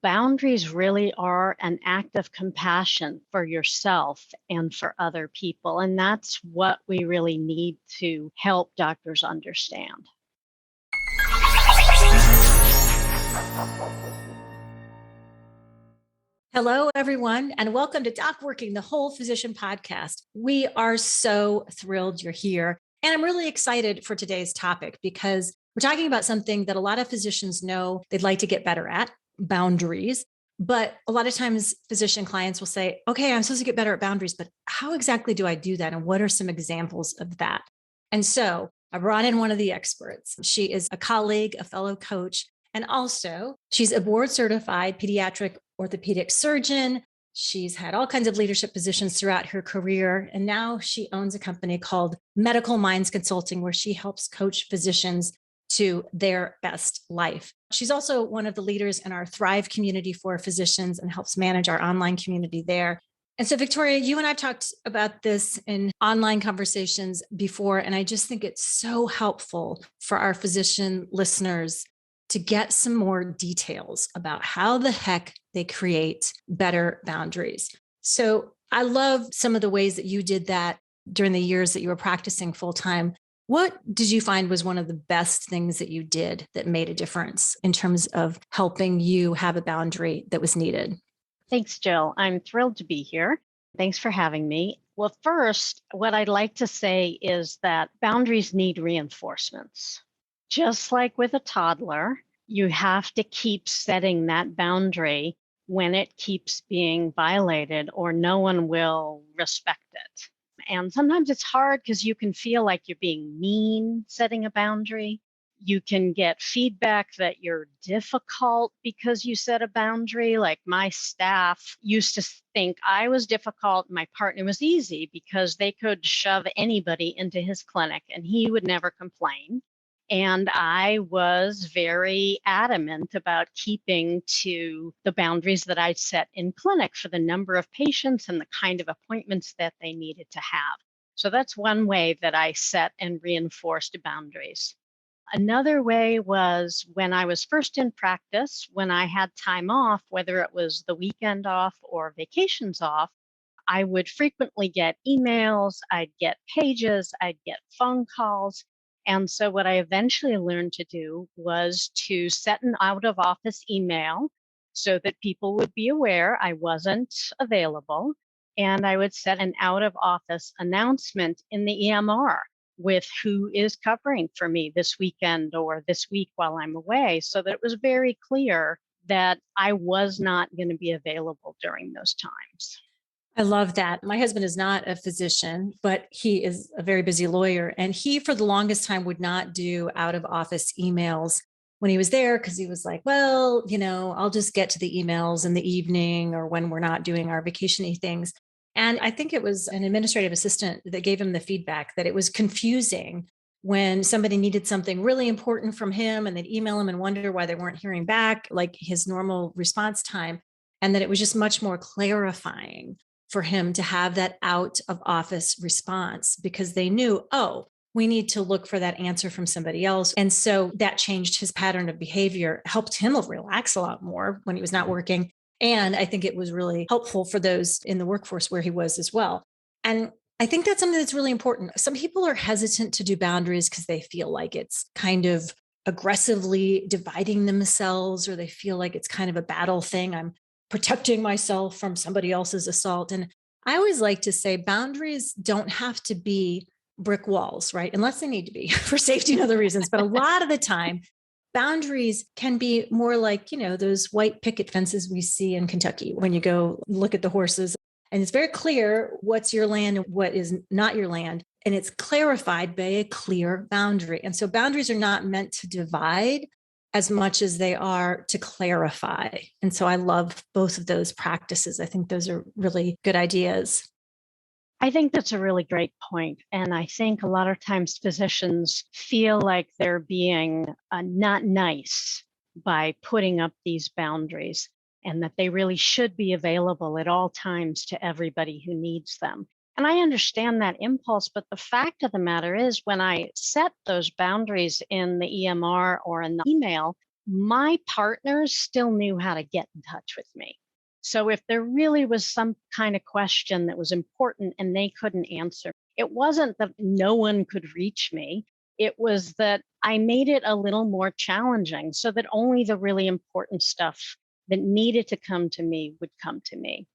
Boundaries really are an act of compassion for yourself and for other people. And that's what we really need to help doctors understand. Hello, everyone, and welcome to Doc Working, the Whole Physician Podcast. We are so thrilled you're here. And I'm really excited for today's topic because we're talking about something that a lot of physicians know they'd like to get better at, boundaries. But a lot of times physician clients will say, okay, I'm supposed to get better at boundaries, but how exactly do I do that? And what are some examples of that? And so I brought in one of the experts. She is a colleague, a fellow coach, and also she's a board certified pediatric orthopedic surgeon. She's had all kinds of leadership positions throughout her career. And now she owns a company called Medical Minds Consulting, where she helps coach physicians to their best life. She's also one of the leaders in our Thrive community for physicians and helps manage our online community there. And so, Victoria, you and I talked about this in online conversations before, and I just think it's so helpful for our physician listeners to get some more details about how the heck they create better boundaries. So I love some of the ways that you did that during the years that you were practicing full time. What did you find was one of the best things that you did that made a difference in terms of helping you have a boundary that was needed? Thanks, Jill. I'm thrilled to be here. Thanks for having me. Well, first, what I'd like to say is that boundaries need reinforcements. Just like with a toddler, you have to keep setting that boundary when it keeps being violated, or no one will respect it. And sometimes it's hard because you can feel like you're being mean setting a boundary. You can get feedback that you're difficult because you set a boundary. Like my staff used to think I was difficult, my partner was easy because they could shove anybody into his clinic and he would never complain. And I was very adamant about keeping to the boundaries that I'd set in clinic for the number of patients and the kind of appointments that they needed to have. So that's one way that I set and reinforced boundaries. Another way was when I was first in practice, when I had time off, whether it was the weekend off or vacations off, I would frequently get emails, I'd get pages, I'd get phone calls. And so, what I eventually learned to do was to set an out of office email so that people would be aware I wasn't available. And I would set an out of office announcement in the EMR with who is covering for me this weekend or this week while I'm away, so that it was very clear that I was not going to be available during those times. I love that. My husband is not a physician, but he is a very busy lawyer. And he, for the longest time, would not do out of office emails when he was there because he was like, well, I'll just get to the emails in the evening or when we're not doing our vacation-y things. And I think it was an administrative assistant that gave him the feedback that it was confusing when somebody needed something really important from him and they'd email him and wonder why they weren't hearing back, like his normal response time. And that it was just much more clarifying for him to have that out of office response because they knew, oh, we need to look for that answer from somebody else. And so that changed his pattern of behavior, helped him relax a lot more when he was not working. And I think it was really helpful for those in the workforce where he was as well. And I think that's something that's really important. Some people are hesitant to do boundaries because they feel like it's kind of aggressively dividing themselves, or they feel like it's kind of a battle thing. I'm protecting myself from somebody else's assault. And I always like to say boundaries don't have to be brick walls, right? Unless they need to be for safety and other reasons. But a lot of the time, boundaries can be more like, those white picket fences we see in Kentucky when you go look at the horses. And it's very clear what's your land and what is not your land. And it's clarified by a clear boundary. And so boundaries are not meant to divide as much as they are to clarify. And so I love both of those practices. I think those are really good ideas. I think that's a really great point. And I think a lot of times physicians feel like they're being not nice by putting up these boundaries, and that they really should be available at all times to everybody who needs them. And I understand that impulse, but the fact of the matter is when I set those boundaries in the EMR or in the email, my partners still knew how to get in touch with me. So if there really was some kind of question that was important and they couldn't answer, it wasn't that no one could reach me. It was that I made it a little more challenging so that only the really important stuff that needed to come to me would come to me.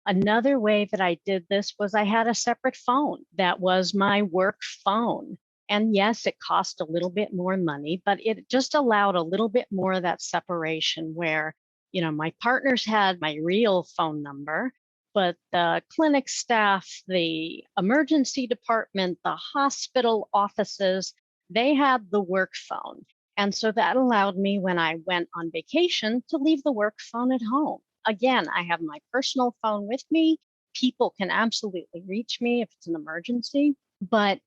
Another way that I did this was I had a separate phone that was my work phone. And yes, it cost a little bit more money, but it just allowed a little bit more of that separation where, my partners had my real phone number, but the clinic staff, the emergency department, the hospital offices, they had the work phone. And so that allowed me when I went on vacation to leave the work phone at home. Again, I have my personal phone with me. People can absolutely reach me if it's an emergency, but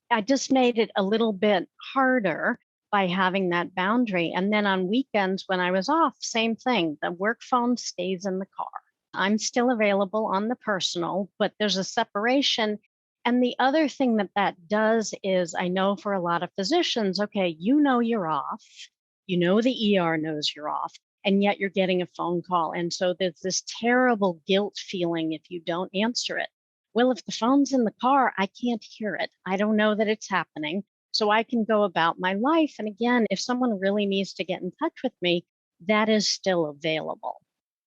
I just made it a little bit harder by having that boundary. And then on weekends when I was off, same thing. The work phone stays in the car. I'm still available on the personal, but there's a separation. And the other thing that that does is I know for a lot of physicians, okay, you're off. The ER knows you're off, and yet you're getting a phone call. And so there's this terrible guilt feeling if you don't answer it. Well, if the phone's in the car, I can't hear it. I don't know that it's happening. So I can go about my life. And again, if someone really needs to get in touch with me, that is still available.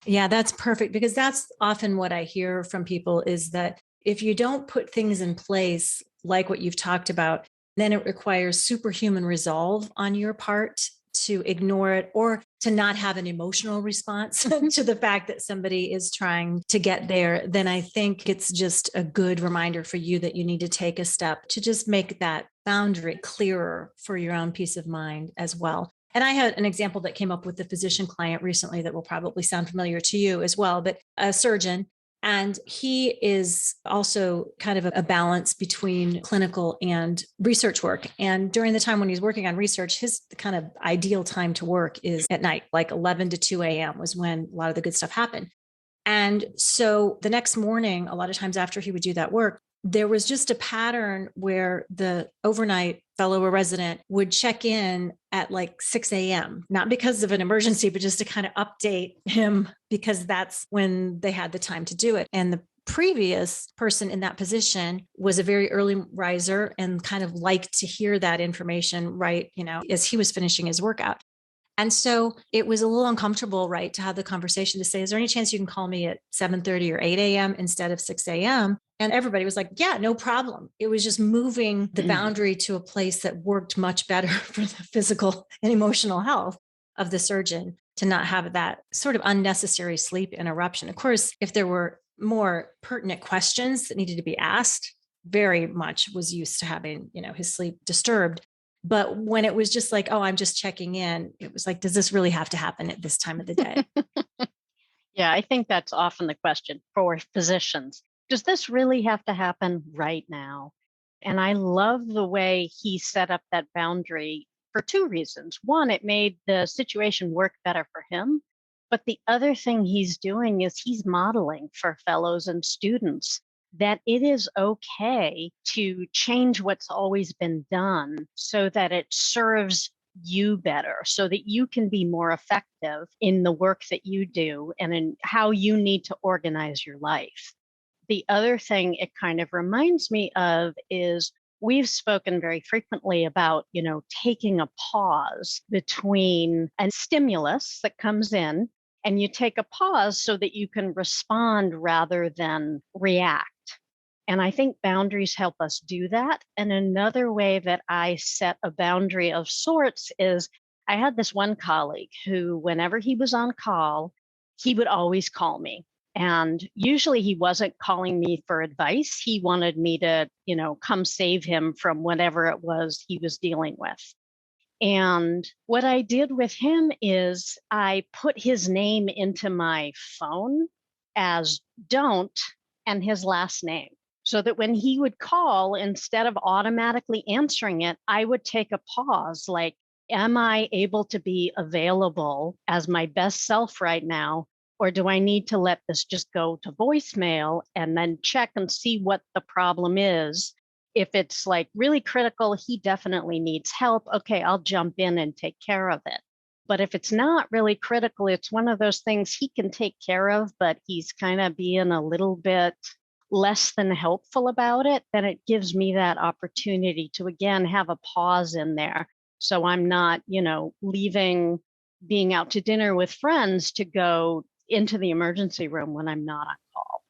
Yeah, that's perfect because that's often what I hear from people is that if you don't put things in place like what you've talked about, then it requires superhuman resolve on your part to ignore it or to not have an emotional response to the fact that somebody is trying to get there. Then I think it's just a good reminder for you that you need to take a step to just make that boundary clearer for your own peace of mind as well. And I had an example that came up with a physician client recently that will probably sound familiar to you as well, but a surgeon. And he is also kind of a balance between clinical and research work. And during the time when he's working on research, his kind of ideal time to work is at night, like 11 to 2 a.m. was when a lot of the good stuff happened. And so the next morning, a lot of times after he would do that work, there was just a pattern where the overnight fellow resident would check in at like 6 a.m., not because of an emergency, but just to kind of update him because that's when they had the time to do it. And the previous person in that position was a very early riser and kind of liked to hear that information right, as he was finishing his workout. And so it was a little uncomfortable, right, to have the conversation to say, is there any chance you can call me at 7:30 or 8 a.m. instead of 6 a.m.? And everybody was like, yeah, no problem. It was just moving the boundary to a place that worked much better for the physical and emotional health of the surgeon to not have that sort of unnecessary sleep interruption. Of course, if there were more pertinent questions that needed to be asked, very much was used to having, his sleep disturbed. But when it was just like, oh, I'm just checking in, it was like, does this really have to happen at this time of the day? Yeah, I think that's often the question for physicians. Does this really have to happen right now? And I love the way he set up that boundary for two reasons. One, it made the situation work better for him. But the other thing he's doing is he's modeling for fellows and students that it is okay to change what's always been done so that it serves you better, so that you can be more effective in the work that you do and in how you need to organize your life. The other thing it kind of reminds me of is we've spoken very frequently about, taking a pause between a stimulus that comes in and you take a pause so that you can respond rather than react. And I think boundaries help us do that. And another way that I set a boundary of sorts is I had this one colleague who, whenever he was on call, he would always call me. And usually he wasn't calling me for advice. He wanted me to, come save him from whatever it was he was dealing with. And what I did with him is I put his name into my phone as don't and his last name, so that when he would call, instead of automatically answering it, I would take a pause like, am I able to be available as my best self right now? Or do I need to let this just go to voicemail and then check and see what the problem is? If it's like really critical, he definitely needs help. Okay, I'll jump in and take care of it. But if it's not really critical, it's one of those things he can take care of, but he's kind of being a little bit less than helpful about it, then it gives me that opportunity to again have a pause in there. So I'm not, leaving being out to dinner with friends to go into the emergency room when I'm not on call.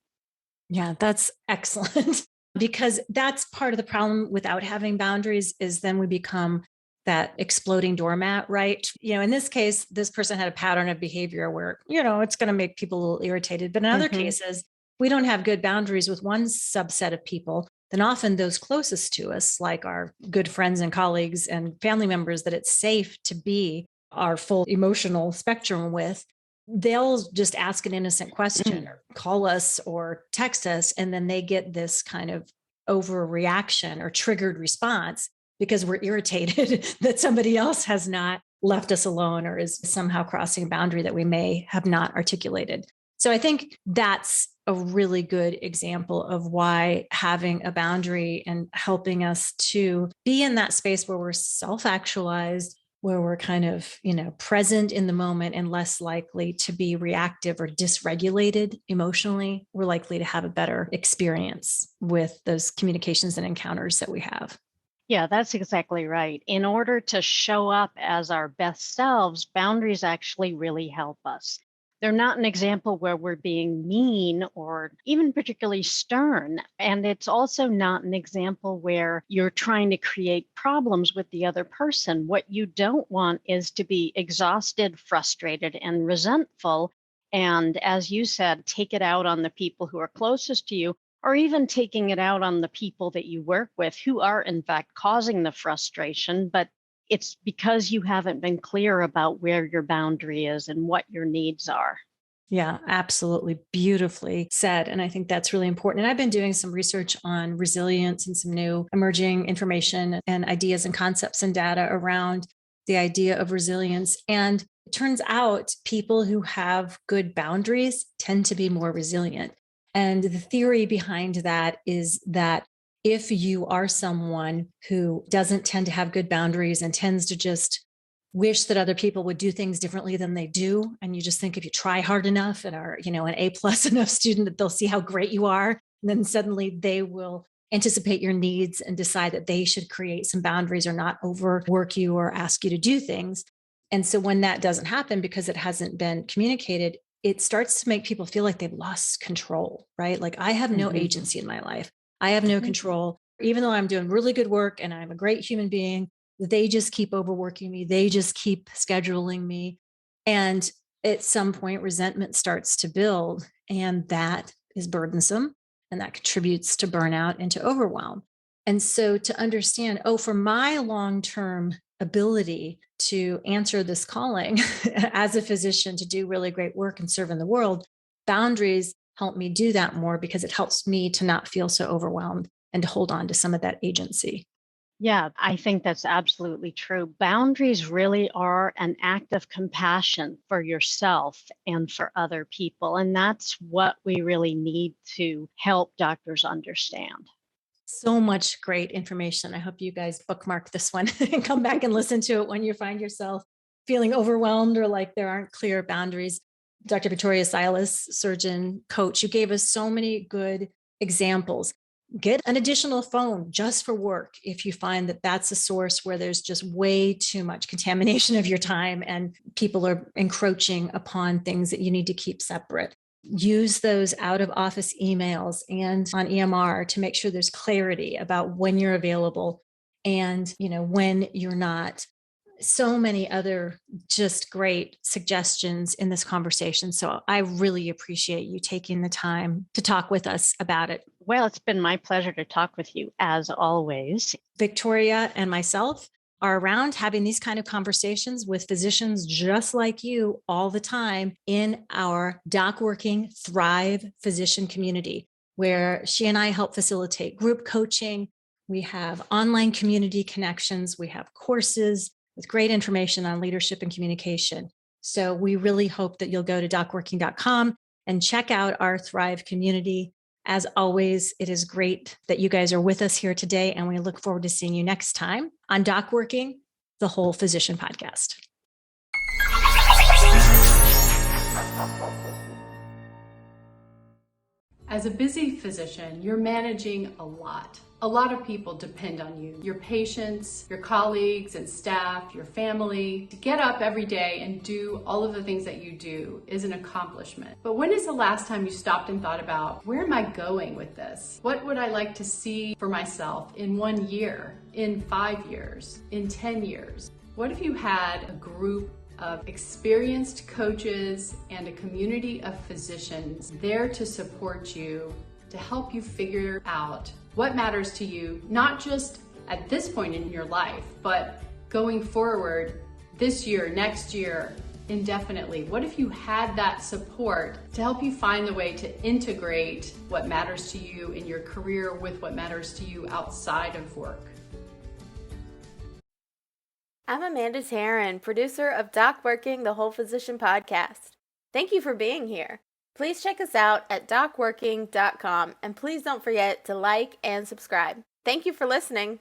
Yeah, that's excellent. Because that's part of the problem without having boundaries is then we become that exploding doormat, right? In this case, this person had a pattern of behavior where, it's going to make people a little irritated. But in other cases, we don't have good boundaries with one subset of people, then often those closest to us, like our good friends and colleagues and family members that it's safe to be our full emotional spectrum with, they'll just ask an innocent question or call us or text us. And then they get this kind of overreaction or triggered response because we're irritated that somebody else has not left us alone or is somehow crossing a boundary that we may have not articulated. So I think that's a really good example of why having a boundary and helping us to be in that space where we're self-actualized, where we're kind of, present in the moment and less likely to be reactive or dysregulated emotionally, we're likely to have a better experience with those communications and encounters that we have. Yeah, that's exactly right. In order to show up as our best selves, boundaries actually really help us. They're not an example where we're being mean or even particularly stern. And it's also not an example where you're trying to create problems with the other person. What you don't want is to be exhausted, frustrated, and resentful. And as you said, take it out on the people who are closest to you, or even taking it out on the people that you work with who are, in fact, causing the frustration. But it's because you haven't been clear about where your boundary is and what your needs are. Yeah, absolutely. Beautifully said. And I think that's really important. And I've been doing some research on resilience and some new emerging information and ideas and concepts and data around the idea of resilience. And it turns out people who have good boundaries tend to be more resilient. And the theory behind that is that if you are someone who doesn't tend to have good boundaries and tends to just wish that other people would do things differently than they do, and you just think if you try hard enough and are, an A+ enough student, that they'll see how great you are, and then suddenly they will anticipate your needs and decide that they should create some boundaries or not overwork you or ask you to do things. And so when that doesn't happen because it hasn't been communicated, it starts to make people feel like they've lost control, right? Like I have no agency in my life. I have no control, even though I'm doing really good work and I'm a great human being. They just keep overworking me. They just keep scheduling me. And at some point, resentment starts to build, and that is burdensome. And that contributes to burnout and to overwhelm. And so to understand, for my long-term ability to answer this calling as a physician to do really great work and serve in the world, boundaries help me do that more because it helps me to not feel so overwhelmed and to hold on to some of that agency. Yeah, I think that's absolutely true. Boundaries really are an act of compassion for yourself and for other people. And that's what we really need to help doctors understand. So much great information. I hope you guys bookmark this one and come back and listen to it when you find yourself feeling overwhelmed or like there aren't clear boundaries. Dr. Victoria Silas, surgeon coach, you gave us so many good examples. Get an additional phone just for work if you find that that's a source where there's just way too much contamination of your time and people are encroaching upon things that you need to keep separate. Use those out of office emails and on EMR to make sure there's clarity about when you're available and, when you're not. So many other just great suggestions in this conversation. So I really appreciate you taking the time to talk with us about it. Well, it's been my pleasure to talk with you as always. Victoria and myself are around having these kind of conversations with physicians just like you all the time in our Doc Working Thrive physician community, where she and I help facilitate group coaching. We have online community connections. We have courses with great information on leadership and communication. So we really hope that you'll go to docworking.com and check out our Thrive community. As always, it is great that you guys are with us here today, and we look forward to seeing you next time on Doc Working, the Whole Physician Podcast. As a busy physician, you're managing a lot. A lot of people depend on you, your patients, your colleagues and staff, your family. To get up every day and do all of the things that you do is an accomplishment. But when is the last time you stopped and thought about, where am I going with this? What would I like to see for myself in 1 year, in 5 years, in 10 years? What if you had a group of experienced coaches and a community of physicians there to support you, to help you figure out what matters to you, not just at this point in your life, but going forward this year, next year, indefinitely? What if you had that support to help you find the way to integrate what matters to you in your career with what matters to you outside of work? I'm Amanda Taryn, producer of Doc Working, the Whole Physician podcast. Thank you for being here. Please check us out at docworking.com and please don't forget to like and subscribe. Thank you for listening.